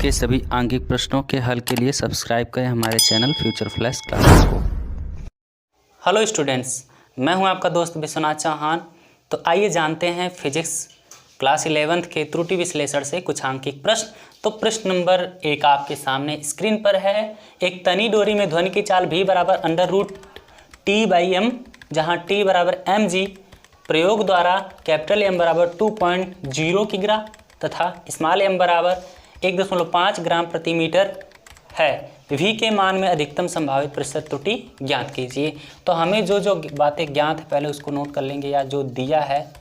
के सभी आंगिक प्रश्नों के हल के लिए सब्सक्राइब करें हमारे चैनल फ्यूचर फ्लैश क्लासेस को। हेलो स्टूडेंट्स, मैं हूं आपका दोस्त विश्वनाथ चौहान। तो आइए जानते हैं फिजिक्स क्लास 11th के त्रुटि विश्लेषण से कुछ आंकिक प्रश्न। तो प्रश्न नंबर 1 आपके सामने स्क्रीन पर है। एक तनी डोरी में ध्वनि की चाल v बराबर √T/m, जहां T बराबर mg, प्रयोग द्वारा कैपिटल M बराबर 2.0 किग्रा तथा स्मॉल m बराबर 1.5 ग्राम प्रति मीटर है। v के मान में अधिकतम संभावित प्रतिशत त्रुटि ज्ञात कीजिए। तो हमें जो बातें ज्ञात है पहले उसको नोट कर लेंगे, या जो दिया है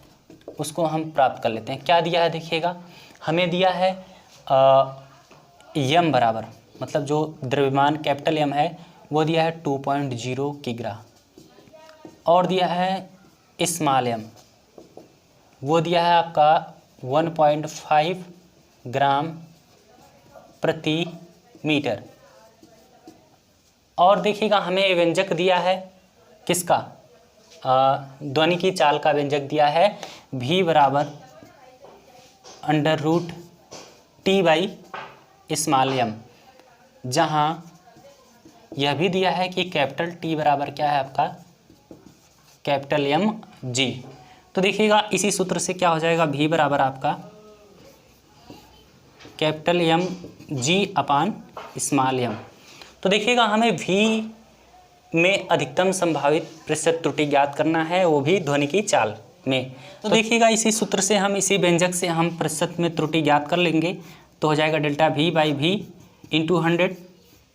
उसको हम प्राप्त कर लेते हैं। क्या दिया है देखिएगा, हमें दिया है m बराबर, मतलब जो द्रव्यमान कैपिटल M है वो दिया है 2.0 किग्रा, और दिया है स्मॉल m वो दिया है आपका 1.5 ग्राम प्रति मीटर। और देखिएगा हमें व्यंजक दिया है किसका, ध्वनि की चाल का व्यंजक दिया है v बराबर √T/m, जहाँ यह भी दिया है कि कैपिटल T बराबर क्या है आपका कैपिटल mg। तो देखिएगा इसी सूत्र से क्या हो जाएगा, v बराबर आपका कैपिटल mg/स्मॉल m। तो देखिएगा हमें v में अधिकतम संभावित प्रतिशत त्रुटि ज्ञात करना है, वो भी ध्वनि की चाल में। तो देखिएगा इसी सूत्र से हम, इसी व्यंजक से हम प्रतिशत में त्रुटि ज्ञात कर लेंगे। तो हो जाएगा डेल्टा v/v इंटू 100,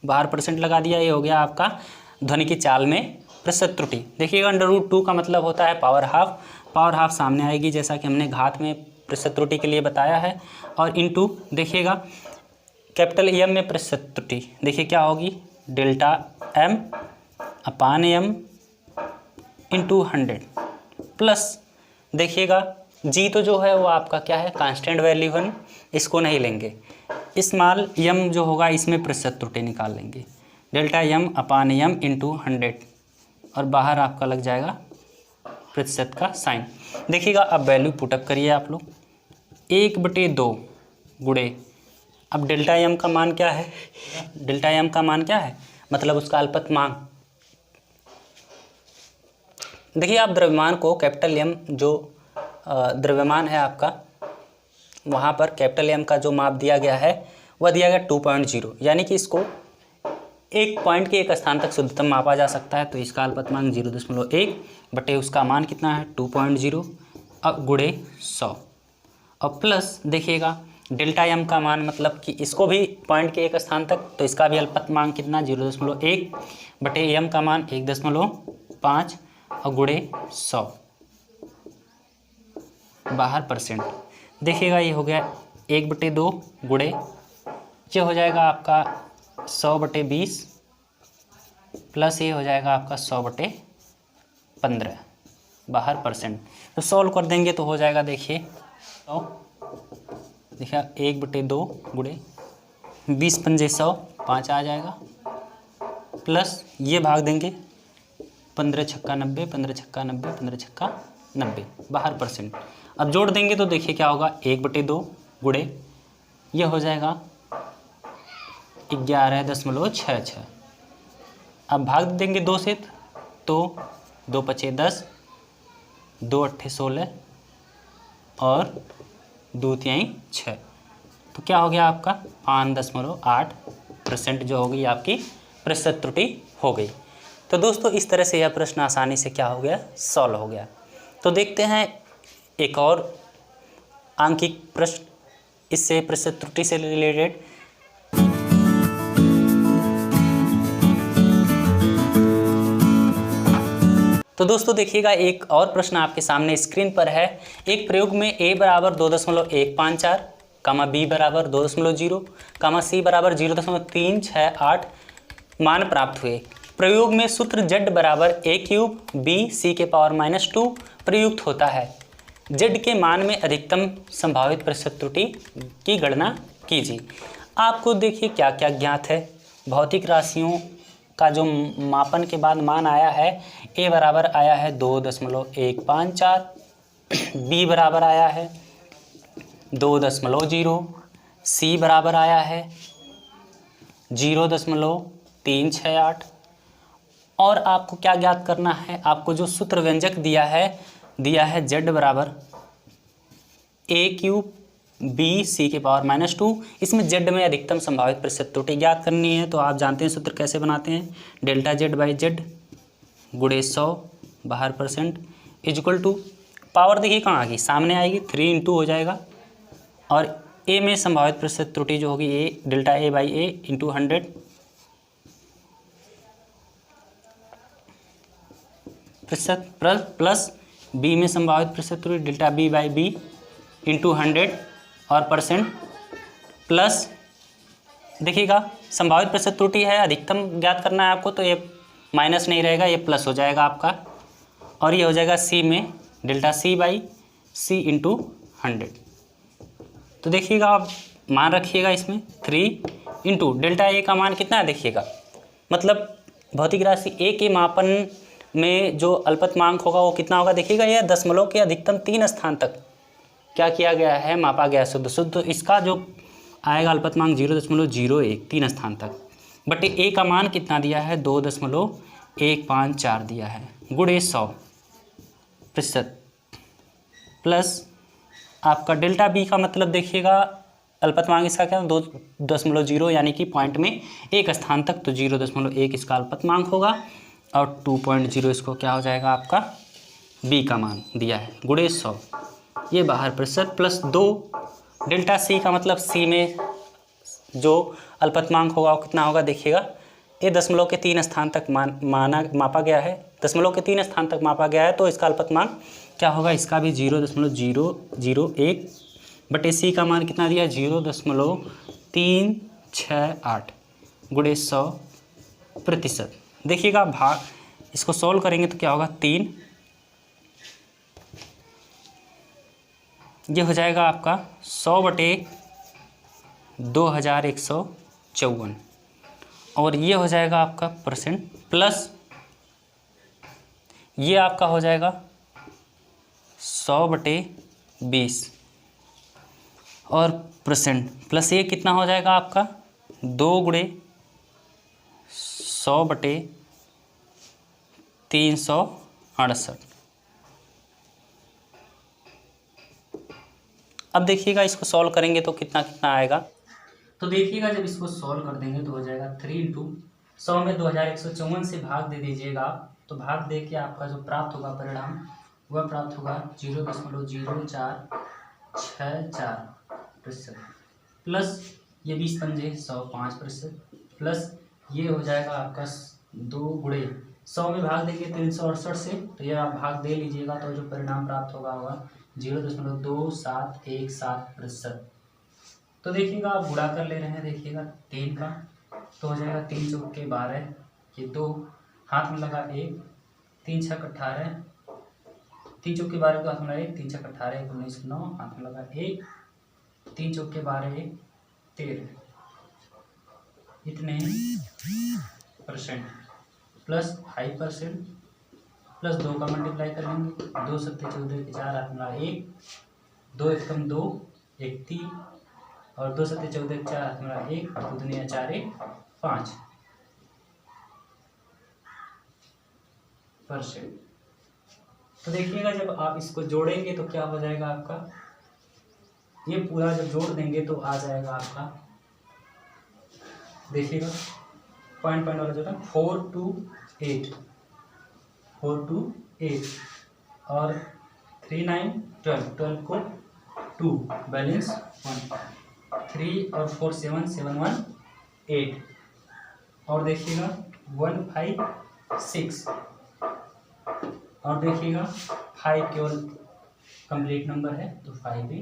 बाहर परसेंट लगा दिया, ये हो गया आपका ध्वनि की चाल में प्रतिशत त्रुटि। देखिएगा √2 का मतलब होता है पावर हाफ, पावर हाफ सामने आएगी जैसा कि हमने घात में प्रतिशत त्रुटि के लिए बताया है। और इंटू देखिएगा कैपिटल M में प्रतिशत त्रुटि, देखिए क्या होगी, डेल्टा m/m इंटू 100 प्लस देखिएगा g तो जो है वो आपका क्या है कांस्टेंट वैल्यू है, इसको नहीं लेंगे। स्मॉल m जो होगा इसमें प्रतिशत त्रुटि निकाल लेंगे, डेल्टा m/m इंटू 100, और बाहर आपका लग जाएगा प्रतिशत का साइन। देखिएगा अब वैल्यू पुटअप करिए आप लोग, 1/2 गुणे, अब डेल्टा m का मान क्या है, डेल्टा m का मान क्या है, मतलब उसका अल्पतमांक। देखिए आप द्रव्यमान को कैपिटल M, जो द्रव्यमान है आपका, वहाँ पर कैपिटल M का जो माप दिया गया है वह दिया गया 2.0, यानी कि इसको एक पॉइंट के एक स्थान तक शुद्धतम मापा जा सकता है। तो इसका अल्पतमांक 0.1 बटे उसका मान कितना है 2.0, अब गुणे 100, और प्लस देखिएगा डेल्टा M का मान, मतलब कि इसको भी पॉइंट के एक स्थान तक, तो इसका भी अल्पतमांक कितना 0.1 बटे M का मान 1.5 और गुणे 100, बाहर परसेंट। देखिएगा ये हो गया 1/2 गुणे, ये हो जाएगा आपका 100/20 प्लस ये हो जाएगा आपका 100/15, बाहर परसेंट। तो सॉल्व कर देंगे तो हो जाएगा, देखिए तो देखिए 1/2 गुणे 20 पंजे 100, 5 आ जाएगा, प्लस ये भाग देंगे 15 छक्का 90, 15 छक्का 90, 15 छक्का 90, बाहर परसेंट। अब जोड़ देंगे तो देखिए क्या होगा, 1/2 गुणे ये हो जाएगा 11.66। अब भाग देंगे 2 से, तो 2 × 10, 2 × 8 16, और 2 × 6, तो क्या हो गया आपका 5.8% जो होगी आपकी प्रतिशत त्रुटि हो गई। तो दोस्तों इस तरह से यह प्रश्न आसानी से क्या हो गया, सॉल्व हो गया। तो देखते हैं एक और आंकिक प्रश्न इससे प्रतिशत त्रुटि से रिलेटेड। तो दोस्तों देखिएगा एक और प्रश्न आपके सामने स्क्रीन पर है। एक प्रयोग में a बराबर 2.154, b बराबर 2.0, c बराबर 0.368 मान प्राप्त हुए। प्रयोग में सूत्र z बराबर a³ b c⁻² प्रयुक्त होता है। z के मान में अधिकतम संभावित प्रतिशत त्रुटि की गणना कीजिए। आपको देखिए क्या क्या ज्ञात है, भौतिक राशियों का जो मापन के बाद मान आया है, a बराबर आया है 2.154, b बराबर आया है 2.0, सी बराबर आया है 0.368। और आपको क्या ज्ञात करना है, आपको जो सूत्र व्यंजक दिया है z बराबर a³ b c⁻²। इसमें z में अधिकतम संभावित प्रतिशत त्रुटि ज्ञात करनी है। तो आप जानते हैं सूत्र कैसे बनाते हैं, डेल्टा z/z गुणे 100 बाहर % इजक्वल टू पावर देखिए कहाँ आ गई, सामने आएगी, 3 इंटू हो जाएगा। और a में संभावित प्रतिशत त्रुटि जो होगी a डेल्टा a/a इंटू 100 प्रतिशत प्लस b में संभावित प्रतिशत त्रुटि डेल्टा b/b इंटू 100 और % प्लस देखिएगा संभावित प्रतिशत त्रुटि है, अधिकतम ज्ञात करना है आपको, तो ये माइनस नहीं रहेगा, ये प्लस हो जाएगा आपका। और ये हो जाएगा c में डेल्टा c/c इंटू 100। तो देखिएगा आप मान रखिएगा इसमें 3 इंटू डेल्टा a का मान कितना है देखिएगा, मतलब भौतिक राशि a के मापन में जो अल्पतमांक होगा वो कितना होगा देखिएगा, यह दशमलव के अधिकतम 3 स्थान तक क्या किया गया है, मापा गया शुद्ध। इसका जो आएगा अल्पतमांक 0.01 3 स्थान तक, बट a का मान कितना दिया है 2.154 दिया है, गुणे 100% प्लस आपका डेल्टा b का मतलब देखिएगा अल्पतमांक इसका क्या 2.0 यानी कि पॉइंट में एक स्थान तक, तो 0.1 इसका अल्पतमांक होगा और 2.0 इसको क्या हो जाएगा आपका b का मान दिया है, गुणे 100 ये बाहर प्रतिशत प्लस 2 डेल्टा c का मतलब c में जो अल्पतमांक होगा वो कितना होगा देखिएगा, ये दशमलव के 3 स्थान तक मापा गया है, दशमलव के 3 स्थान तक मापा गया है, तो इसका अल्पतमांक क्या होगा, इसका भी 0.001 बटे c का मान कितना दिया 0.368 गुणे 100%। देखिएगा भाग इसको सॉल्व करेंगे तो क्या होगा 3, ये हो जाएगा आपका 100/2154 और ये हो जाएगा आपका % प्लस ये आपका हो जाएगा 100/20 और % प्लस ये कितना हो जाएगा आपका 2 गुणे 100/368। अब देखिएगा इसको सॉल्व करेंगे तो कितना कितना आएगा, तो देखिएगा जब इसको सॉल्व कर देंगे तो हो जाएगा 3 इंटू 100 में 2154 से भाग दे दीजिएगा आप, तो भाग दे के आपका जो प्राप्त होगा परिणाम वह प्राप्त होगा 0.0464% प्लस ये 20 पंजे 105% प्लस ये हो जाएगा आपका 2 गुणे 100 में भाग देंगे 368 से, तो ये आप भाग दे लीजिएगा तो जो परिणाम प्राप्त होगा 0.2717%। तो देखिएगा आप गुणा कर ले रहे हैं देखिएगा 3 का, तो हो जाएगा 3 चौक के 12, ये 2 हाथ में लगा 1, 3 छक 18, 3 चौक के 12 को हाथ में लगा 1, 3 छक 18 19 9 हाथ में लगा 1, 3 चौक के 12 1 13 इतने % प्लस 5% प्लस 2 का मल्टीप्लाई कर लेंगे, 2 सत्ते 14 के 4 हाथ में लगा 1, 2 एकम 2 1 3 और 2 सत्ते 14 के 4 हाथ में लगा 1, 2 दूनी 4 1 5%। तो देखिएगा जब आप इसको जोड़ेंगे तो क्या हो जाएगा आपका, ये पूरा जब जोड़ देंगे तो आ जाएगा आपका देखिएगा पॉइंट वाला जो था 428 और 3 9 12 को 2 बैलेंस 1 3 और 4 7 7 1 8 और देखिएगा 1 5 6 और देखिएगा 5 केवल कंप्लीट नंबर है तो 5 भी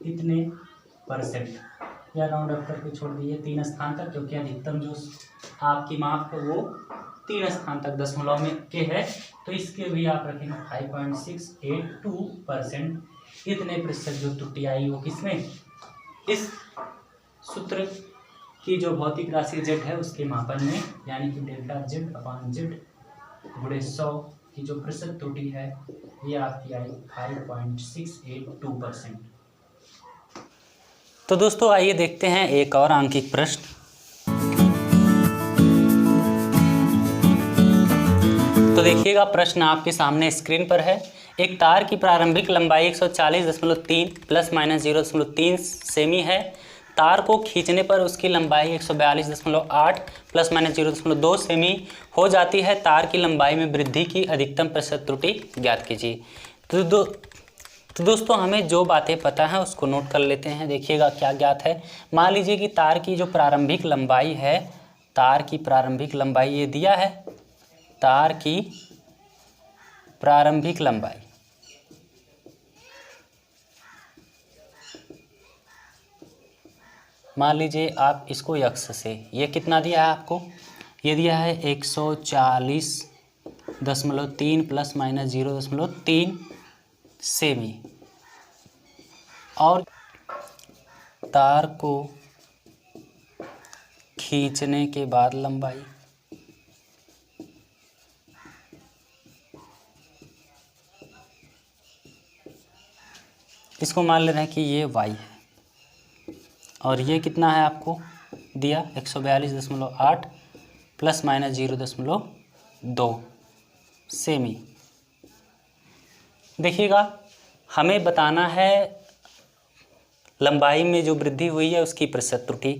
इतने % या राउंड अप करके छोड़ दीजिए 3 स्थान तक, क्योंकि अधिकतम जो आपकी माप है वो 3 स्थान तक दशमलव में के है, तो इसके भी आप रखेंगे 5.682%। इतने % जो त्रुटि आई वो किसमें, इस सूत्र की जो भौतिक राशि z है उसके मापन में, यानी कि डेल्टा z/z गुणे 100 की जो प्रतिशत त्रुटि है ये आपकी आई 5.682%। तो दोस्तों आइए देखते हैं एक और आंकिक प्रश्न। तो देखिएगा प्रश्न आपके सामने स्क्रीन पर है। एक तार की प्रारंभिक लंबाई 140.3 प्लस माइनस 0.3 सेमी है। तार को खींचने पर उसकी लंबाई 142.8 प्लस माइनस 0.2 सेमी हो जाती है। तार की लंबाई में वृद्धि की अधिकतम प्रतिशत त्रुटि ज्ञात कीजिए। तो दोस्तों हमें जो बातें पता है उसको नोट कर लेते हैं। देखिएगा क्या ज्ञात है। मान लीजिए कि तार की जो प्रारंभिक लंबाई है, तार की प्रारंभिक लंबाई ये दिया है, तार की प्रारंभिक लंबाई मान लीजिए आप इसको यक्स से, ये कितना दिया है आपको, ये दिया है 140.3 प्लस माइनस 0.3 सेमी, और तार को खींचने के बाद लंबाई इसको मान ले रहे हैं कि ये y है, और ये कितना है आपको दिया 142.8 प्लस माइनस 0.2 सेमी। देखिएगा हमें बताना है लंबाई में जो वृद्धि हुई है उसकी प्रतिशत त्रुटि।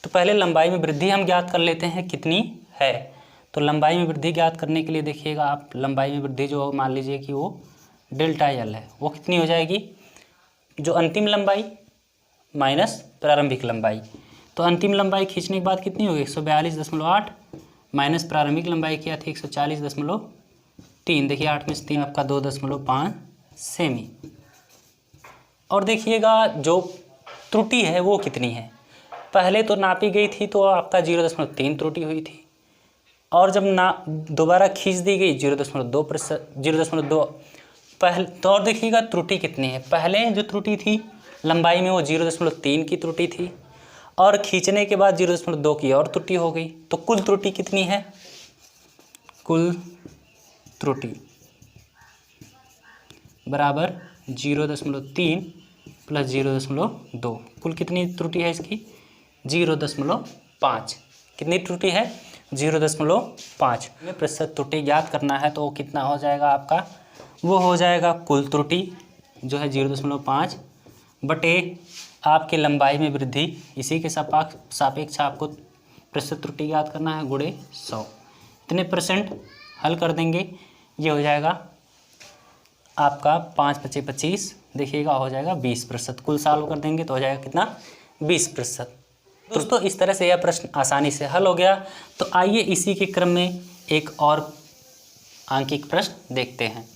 तो पहले लंबाई में वृद्धि हम ज्ञात कर लेते हैं कितनी है। तो लंबाई में वृद्धि ज्ञात करने के लिए देखिएगा आप, लंबाई में वृद्धि जो मान लीजिए कि वो डेल्टा एल है, वो कितनी हो जाएगी, जो अंतिम लंबाई माइनस प्रारंभिक लंबाई। तो अंतिम लंबाई खींचने के बाद कितनी होगी 142.8 माइनस प्रारंभिक लंबाई क्या थी 140.3। देखिए 8 में से 3 आपका 2.5 सेमी। और देखिएगा जो त्रुटि है वो कितनी है, पहले तो नापी गई थी तो आपका 0.3 त्रुटि हुई थी, और जब दोबारा खींच दी गई 0.2 पहले। तो और देखिएगा त्रुटि कितनी है, पहले जो त्रुटि थी लंबाई में वो 0.3 की त्रुटि थी, और खींचने के बाद 0.2 की और त्रुटि हो गई। तो कुल त्रुटि कितनी है, कुल त्रुटि बराबर 0.3 प्लस 0.2। कुल कितनी त्रुटि है इसकी 0.5। कितनी त्रुटि है 0.5 में प्रतिशत त्रुटि ज्ञात करना है। तो कितना हो जाएगा आपका, वो हो जाएगा कुल त्रुटि जो है 0.5 बटे आपके लंबाई में वृद्धि, इसी के सापेक्ष आपको प्रतिशत त्रुटि ज्ञात करना है, गुणे 100। इतने परसेंट हल कर देंगे, ये हो जाएगा आपका 5 × 5 = 25। देखिएगा हो जाएगा 20%। कुल सॉल्व कर देंगे तो हो जाएगा कितना 20%। दोस्तों इस तरह से यह प्रश्न आसानी से हल हो गया। तो आइए इसी के क्रम में एक और आंकिक प्रश्न देखते हैं।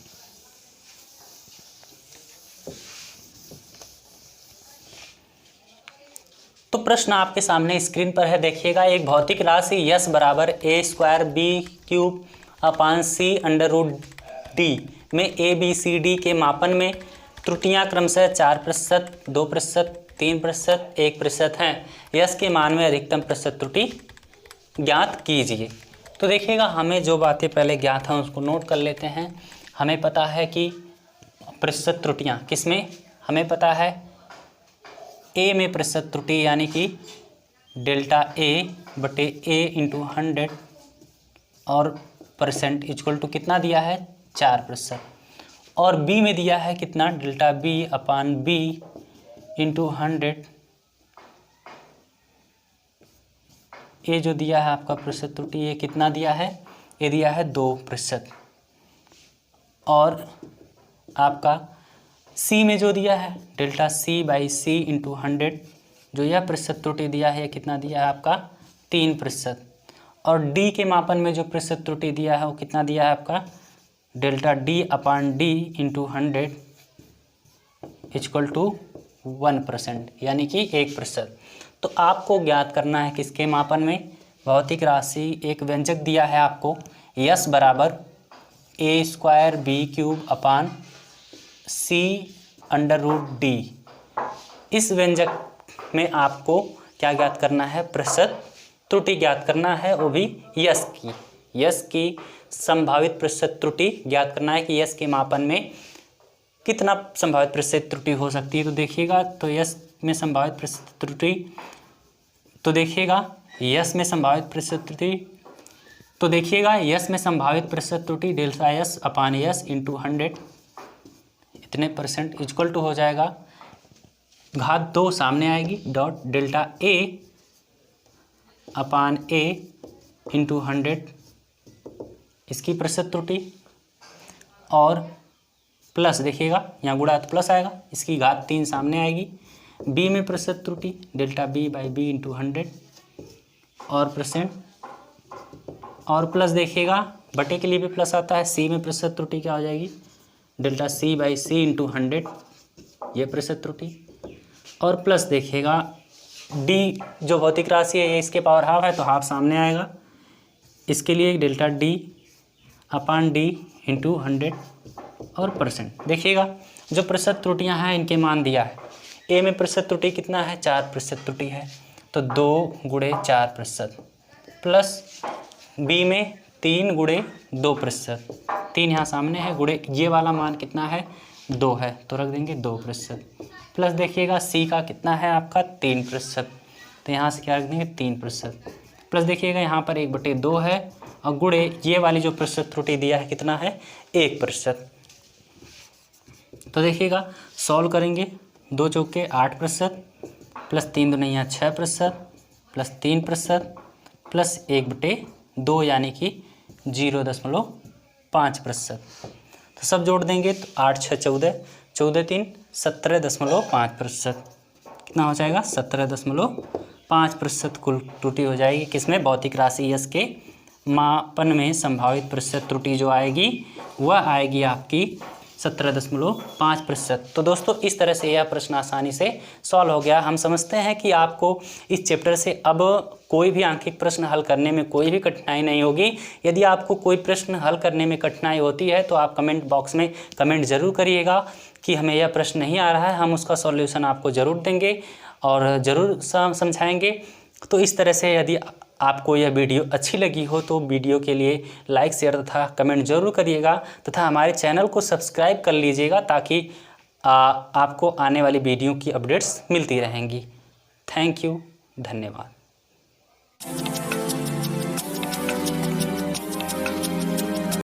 तो प्रश्न आपके सामने स्क्रीन पर है। देखिएगा एक भौतिक राशि यस बराबर a²b³/c√d में ABCD के मापन में त्रुटियां क्रमशः 4%, 2%, 3%, 1% हैं। यस के मान में अधिकतम प्रतिशत त्रुटि ज्ञात कीजिए। तो देखिएगा हमें जो बातें पहले ज्ञात हैं उसको नोट कर लेते हैं। हमें पता है कि प्रतिशत त्रुटियां किसमें, हमें पता है ए में प्रतिशत त्रुटि यानी कि डेल्टा ए बटे ए इंटू 100 और परसेंट इक्वल टू कितना दिया है 4%, और बी में दिया है कितना डेल्टा बी अपान बी इंटू 100। ये जो दिया है आपका प्रतिशत त्रुटि ये कितना दिया है, ये दिया है 2%, और आपका सी में जो दिया है delta C by C into 100, जो यह प्रतिशत त्रुटि दिया है कितना दिया है आपका 3%, और डी के मापन में जो प्रतिशत त्रुटि दिया है वो कितना दिया है आपका delta D upon D into 100 equal to 1% यानी कि 1%। तो आपको ज्ञात करना है किसके मापन में, भौतिक राशि एक व्यंजक दिया है आपको यस बराबर a²b³/c√d। इस व्यंजक में आपको क्या ज्ञात करना है, प्रतिशत त्रुटि ज्ञात करना है, वो भी यस की संभावित प्रतिशत त्रुटि ज्ञात करना है कि यस के मापन में कितना संभावित प्रतिशत त्रुटि हो सकती है। तो देखिएगा तो यस में संभावित प्रतिशत त्रुटि, तो देखिएगा यस में संभावित प्रतिशत त्रुटि, तो देखिएगा यस में संभावित प्रतिशत त्रुटि डेल्टा एस अपान एस इंटू 100 इतने परसेंट इक्वल टू हो जाएगा, घात 2 सामने आएगी, dot delta A upon A into 100 इसकी प्रतिशत त्रुटि, और प्लस देखिएगा यहाँ गुणा तो प्लस आएगा, इसकी घात 3 सामने आएगी, बी में प्रतिशत त्रुटि delta B by B into 100 और परसेंट, और प्लस देखिएगा बटे के लिए भी प्लस आता है, सी में प्रतिशत त्रुटि क्या हो जाएगी delta C by C into 100 ये प्रतिशत त्रुटि, और प्लस देखिएगा डी जो भौतिक राशि है ये इसके पावर हाफ है तो हाफ सामने आएगा, इसके लिए delta D upon D into 100 और परसेंट। देखिएगा जो प्रतिशत त्रुटियां हैं इनके मान दिया है, ए में प्रतिशत त्रुटि कितना है 4% त्रुटि है तो 2 गुणे 4%, प्लस बी में 3 गुणे 2%, 3 यहाँ सामने है, गुणे ये वाला मान कितना है 2 है तो रख देंगे 2%, प्लस देखिएगा सी का कितना है आपका 3%, तो यहाँ से क्या रख देंगे 3%, प्लस देखिएगा यहाँ पर 1/2 है और गुणे ये वाली जो प्रतिशत त्रुटि दिया है कितना है 1%। तो देखिएगा सॉल्व करेंगे, 2 चौके 8%, प्लस 3 दूनी 6%, प्लस 3% प्लस 1/2 यानी कि 0.5%। तो सब जोड़ देंगे तो 8 6 14, 14 3 17.5%, कितना हो जाएगा 17.5% कुल त्रुटि हो जाएगी, किसमें भौतिक राशि यस के मापन में संभावित प्रतिशत त्रुटि जो आएगी वह आएगी आपकी 17.5%। तो दोस्तों इस तरह से यह प्रश्न आसानी से सॉल्व हो गया। हम समझते हैं कि आपको इस चैप्टर से अब कोई भी आंकिक प्रश्न हल करने में कोई भी कठिनाई नहीं होगी। यदि आपको कोई प्रश्न हल करने में कठिनाई होती है तो आप कमेंट बॉक्स में कमेंट ज़रूर करिएगा कि हमें यह प्रश्न नहीं आ रहा है, हम उसका सॉल्यूशन आपको ज़रूर देंगे और ज़रूर समझाएंगे। तो इस तरह से यदि आपको यह वीडियो अच्छी लगी हो तो वीडियो के लिए लाइक शेयर तथा कमेंट जरूर करिएगा तथा हमारे चैनल को सब्सक्राइब कर लीजिएगा ताकि आपको आने वाली वीडियो की अपडेट्स मिलती रहेंगी। थैंक यू, धन्यवाद।